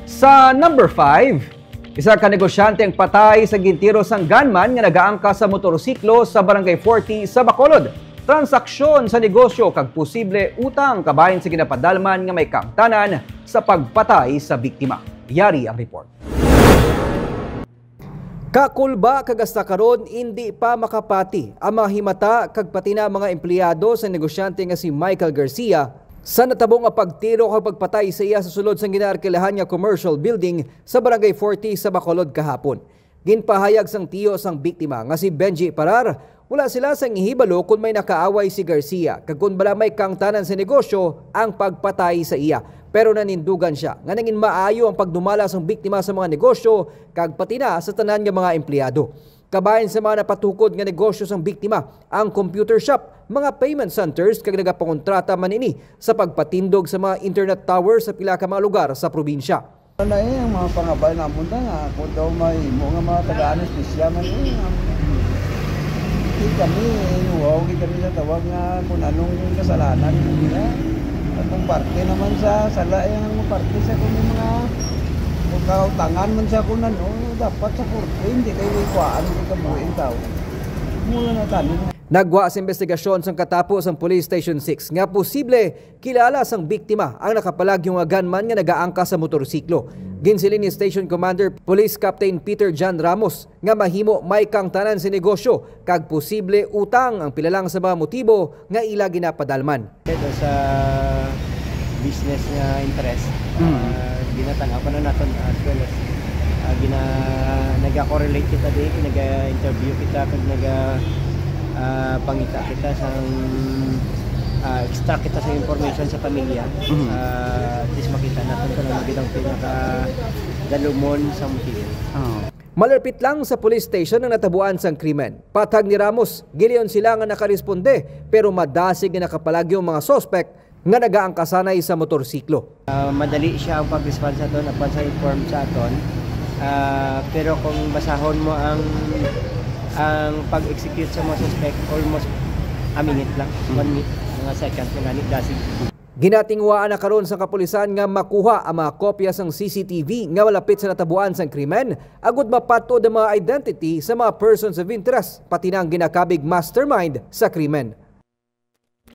Sa number 5, isa ka negosyante ang patay sa gintiro sang gunman nga nagaangka sa motorsiklo sa Barangay 40 sa Bacolod. Transaksyon sa negosyo kag posible utang kabahin sa ginapadalman nga may kaangtanan sa pagpatay sa biktima. Yari ang report. Kakulba kagasta karon hindi pa makapati ang mga himata kag pati na mga empleyado sa negosyante nga si Michael Garcia sa natabong nga pagtiro kag pagpatay sa iya sa sulod sang ginaarkilahan nga commercial building sa Barangay 40 sa Bacolod kahapon. Ginpahayag sang tiyo sang biktima nga si Benji Parar, wala sila sang ihibalo kung may nakaaway si Garcia kag kung bala may kangtanan sa negosyo ang pagpatay sa iya. Pero nanindugan siya nga nangin maayo ang pagdumala sang biktima sa mga negosyo kag pati na sa tanan nga mga empleyado. Kabahin sa mga napatukod nga negosyo sang biktima ang computer shop, mga payment centers kag nagapangontrata man ini sa pagpatindog sa mga internet tower sa pila ka mga lugar sa probinsya. Ano ang mga pangabay na punta nga kung daw may mga taga-anesthesia man kami kami sa tawag nga kung anong kasalanan nila. At kung parte naman sa sala yung parte sa kung mga kautangan man sa kung ano, dapat sa korte, hindi kayo ikwaan kung kabuhin tao. Mula na tanin. Nagwa sa investigasyon sang katapos ang Police Station 6 nga posible kilala sang biktima ang nakapalagyong nga gunman nga nagaangka sa motorsiklo. Ginsilin ni Station Commander Police Captain Peter John Ramos nga mahimo may kangtanan sa negosyo kag posible utang ang pilalang sa mga motibo nga ila ginapadalman. Ito sa business nga interest, ginatang-apan na natin as well as nag-correlate kita din, nag-interview kita kag pangita kita sa extract kita sa information sa pamilya. At least makita natin kung ano magiging pinaka-dalumon sa motibo. Malalapit lang sa police station ang natabuan sang krimen. Patag ni Ramos, giliyon sila nga nakaresponde pero madasig nga nakapalagyong mga suspect nga nagaangkasanay sa motorsiklo. Madali siya ang pag-response sa aton, upon sa inform sa aton. Pero kung basahon mo ang pag-execute sa mga suspect, almost a minute lang, 1 minute, mga seconds na ganit dasig. Ginatingwaan na karon sa kapulisan nga makuha ang mga kopya sang CCTV nga malapit sa natabuan sang krimen, agud mapatod ang mga identity sa mga persons of interest, pati na ang ginakabig mastermind sa krimen.